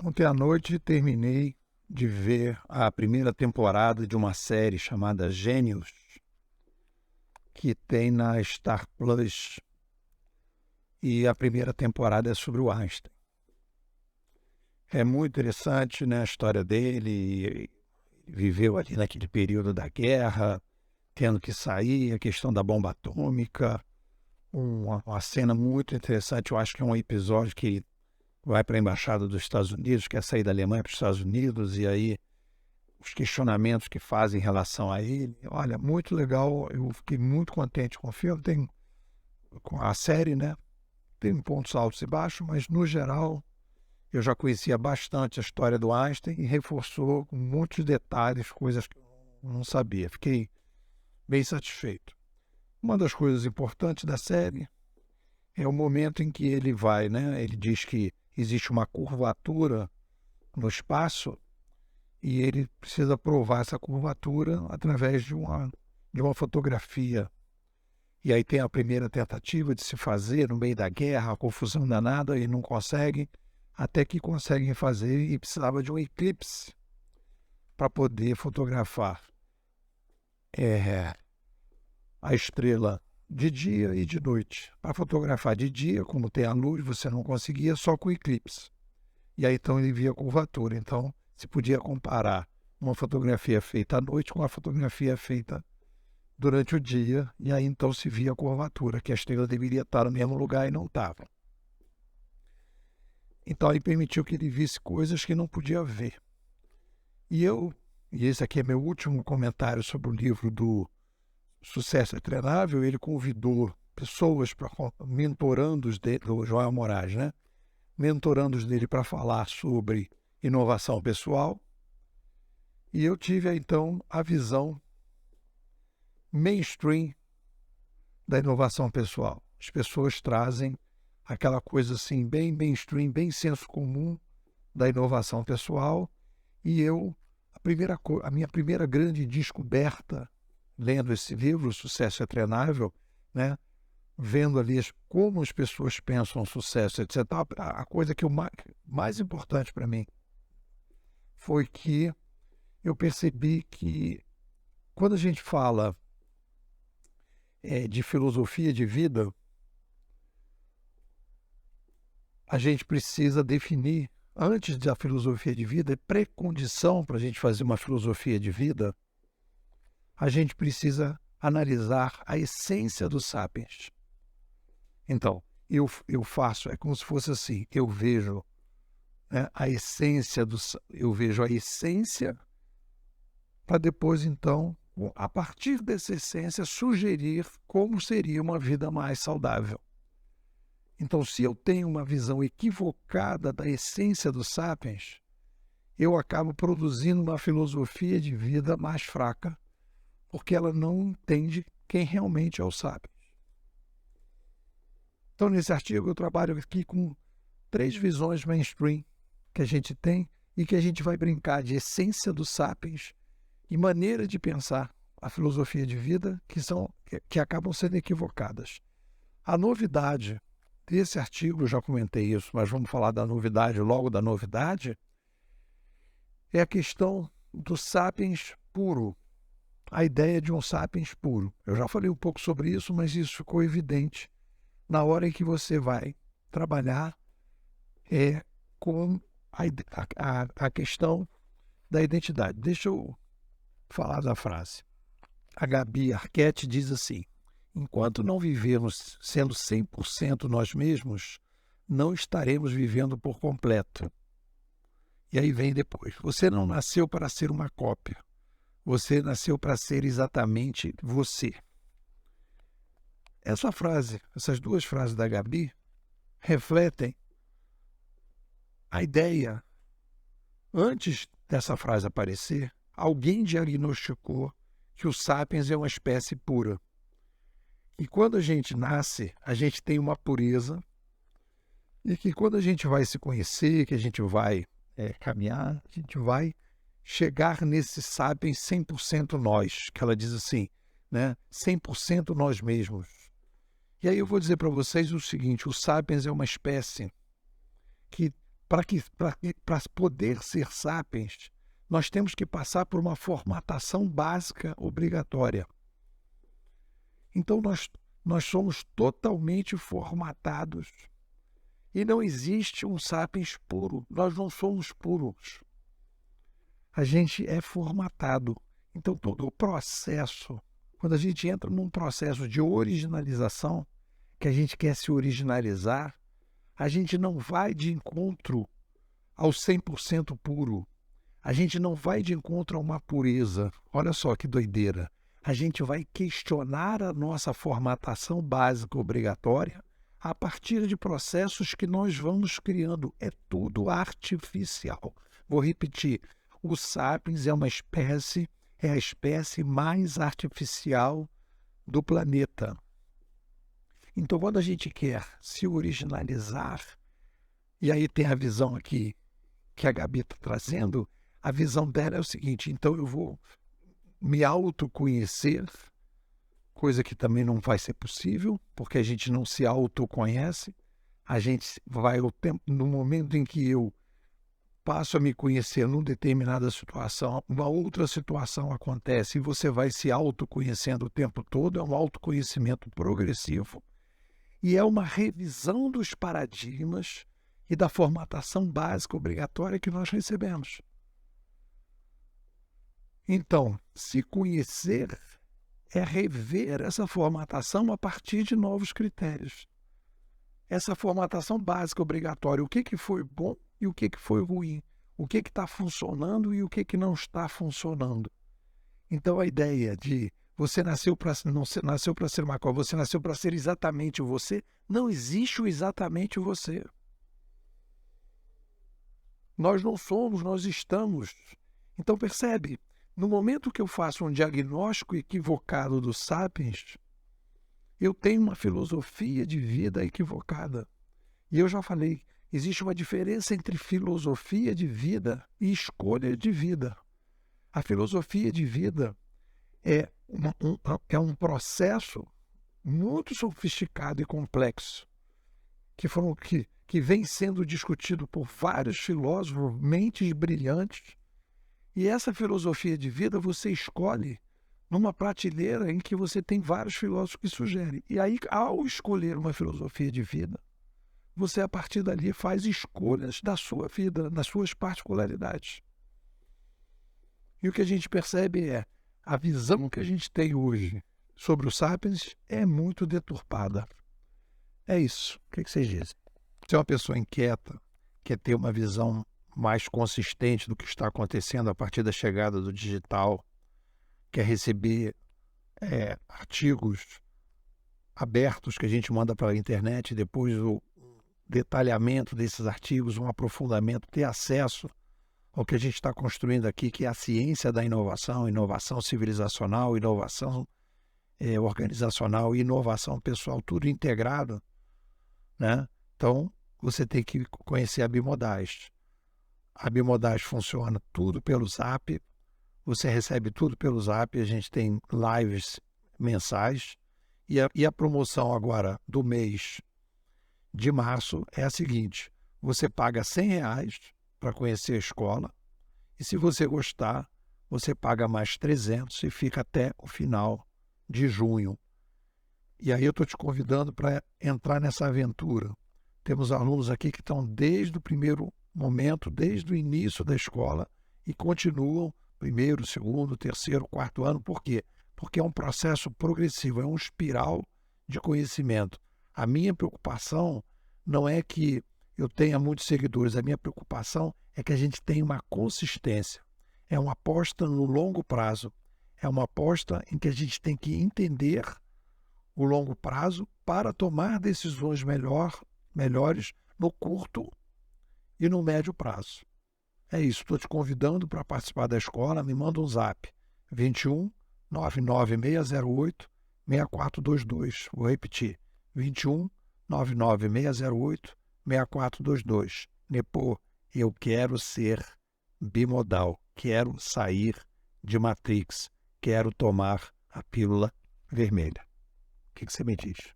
Ontem à noite terminei de ver a primeira temporada de uma série chamada Gênios, que tem na Star Plus, e a primeira temporada é sobre o Einstein. É muito interessante, né, a história dele. Viveu ali naquele período da guerra, tendo que sair, a questão da bomba atômica, uma cena muito interessante. Eu acho que é um episódio que vai para a Embaixada dos Estados Unidos, quer sair da Alemanha para os Estados Unidos, e aí os questionamentos que fazem em relação a ele. Olha, muito legal, eu fiquei muito contente com o filme. Tem com a série, né? Tem pontos altos e baixos, mas no geral eu já conhecia bastante a história do Einstein e reforçou com muitos detalhes, coisas que eu não sabia. Fiquei bem satisfeito. Uma das coisas importantes da série é o momento em que ele vai, né? Ele diz que existe uma curvatura no espaço e ele precisa provar essa curvatura através de uma fotografia. E aí tem a primeira tentativa de se fazer no meio da guerra, a confusão danada, e não conseguem, até que conseguem fazer, e precisava de um eclipse para poder fotografar a estrela de dia e de noite. Para fotografar de dia, como tem a luz, você não conseguia, só com o eclipse. E aí então ele via a curvatura. Então se podia comparar uma fotografia feita à noite com a fotografia feita durante o dia, e aí então se via a curvatura, que a estrela deveria estar no mesmo lugar e não estava. Então aí permitiu que ele visse coisas que não podia ver. E esse aqui é meu último comentário sobre o livro do Sucesso é Treinável. Ele convidou pessoas, mentorandos dele, do Joel Moraes, né? Mentorandos dele para falar sobre inovação pessoal. E eu tive então a visão mainstream da inovação pessoal. As pessoas trazem aquela coisa assim, bem mainstream, bem senso comum da inovação pessoal. E eu, a minha primeira grande descoberta, lendo esse livro, O Sucesso é Treinável, né? Vendo ali como as pessoas pensam o sucesso, etc. A coisa que mais importante para mim foi que eu percebi que quando a gente fala de filosofia de vida, a gente precisa definir, antes da filosofia de vida, pré-condição para a gente fazer uma filosofia de vida, a gente precisa analisar a essência do Sapiens. Então, eu faço, é como se fosse assim, eu vejo, né, eu vejo a essência para depois, então, a partir dessa essência, sugerir como seria uma vida mais saudável. Então, se eu tenho uma visão equivocada da essência do Sapiens, eu acabo produzindo uma filosofia de vida mais fraca, porque ela não entende quem realmente é o Sapiens. Então, nesse artigo, eu trabalho aqui com 3 visões mainstream que a gente tem e que a gente vai brincar de essência do Sapiens e maneira de pensar a filosofia de vida que acabam sendo equivocadas. A novidade desse artigo, eu já comentei isso, mas vamos falar da novidade, logo da novidade, é a questão do Sapiens puro, a ideia de um Sapiens puro. Eu já falei um pouco sobre isso, mas isso ficou evidente na hora em que você vai trabalhar com a questão da identidade. Deixa eu falar da frase. A Gabi Arquette diz assim: enquanto não vivermos sendo 100% nós mesmos, não estaremos vivendo por completo. E aí vem depois: você não nasceu para ser uma cópia, você nasceu para ser exatamente você. Essa frase, essas 2 frases da Gabi, refletem a ideia. Antes dessa frase aparecer, alguém diagnosticou que o Sapiens é uma espécie pura. E quando a gente nasce, a gente tem uma pureza, e que quando a gente vai se conhecer, que a gente vai caminhar, a gente vai chegar nesse Sapiens 100% nós, que ela diz assim, né? 100% nós mesmos. E aí eu vou dizer para vocês o seguinte: o Sapiens é uma espécie que Para poder ser sapiens, nós temos que passar por uma formatação básica obrigatória. Então, nós somos totalmente formatados. E não existe um sapiens puro. Nós não somos puros. A gente é formatado. Então, todo o processo, quando a gente entra num processo de originalização, que a gente quer se originalizar, a gente não vai de encontro ao 100% puro. A gente não vai de encontro a uma pureza. Olha só que doideira. A gente vai questionar a nossa formatação básica obrigatória a partir de processos que nós vamos criando. É tudo artificial. Vou repetir. O sapiens é a espécie mais artificial do planeta. Então, quando a gente quer se originalizar, e aí tem a visão aqui que a Gabi está trazendo, a visão dela é o seguinte: então eu vou me autoconhecer, coisa que também não vai ser possível, porque a gente não se autoconhece. A gente vai, no momento em que eu passo a me conhecer numa determinada situação, uma outra situação acontece e você vai se autoconhecendo o tempo todo. É um autoconhecimento progressivo e é uma revisão dos paradigmas e da formatação básica obrigatória que nós recebemos. Então, se conhecer é rever essa formatação a partir de novos critérios. Essa formatação básica obrigatória, o que foi bom e o que foi ruim, o que está funcionando e o que não está funcionando. Então, a ideia de você nasceu para ser uma coisa, você nasceu para ser exatamente você, não existe o exatamente você. Nós não somos, nós estamos. Então, percebe? No momento que eu faço um diagnóstico equivocado do sapiens, eu tenho uma filosofia de vida equivocada. E eu já falei, existe uma diferença entre filosofia de vida e escolha de vida. A filosofia de vida é um processo muito sofisticado e complexo, que vem sendo discutido por vários filósofos, mentes brilhantes. E essa filosofia de vida você escolhe numa prateleira em que você tem vários filósofos que sugerem. E aí, ao escolher uma filosofia de vida, você, a partir dali, faz escolhas da sua vida, das suas particularidades. E o que a gente percebe é a visão que a gente tem hoje sobre os sapiens é muito deturpada. É isso. O que vocês dizem? Se é uma pessoa inquieta, quer ter uma visão mais consistente do que está acontecendo a partir da chegada do digital, quer receber artigos abertos que a gente manda para a internet, depois o detalhamento desses artigos, um aprofundamento, ter acesso ao que a gente está construindo aqui, que é a ciência da inovação, inovação civilizacional, inovação organizacional e inovação pessoal, tudo integrado, né? Então, você tem que conhecer a Bimodais. A Bimodais funciona tudo pelo Zap, você recebe tudo pelo Zap, a gente tem lives mensais, e a promoção agora do mês de março é a seguinte: você paga R$100 para conhecer a escola, e se você gostar, você paga mais 300 e fica até o final de junho. E aí eu estou te convidando para entrar nessa aventura. Temos alunos aqui que estão desde o primeiro momento, desde o início da escola, e continuam primeiro, segundo, terceiro, quarto ano. Por quê? Porque é um processo progressivo, é um espiral de conhecimento. A minha preocupação não é que eu tenha muitos seguidores, a minha preocupação é que a gente tenha uma consistência. É uma aposta no longo prazo, é uma aposta em que a gente tem que entender o longo prazo para tomar decisões melhores no curto e no médio prazo. É isso, estou te convidando para participar da escola, me manda um zap, 21 99608 6422. Vou repetir, 21 99608 6422. Nepô, eu quero ser bimodal, quero sair de Matrix, quero tomar a pílula vermelha. O que você me diz?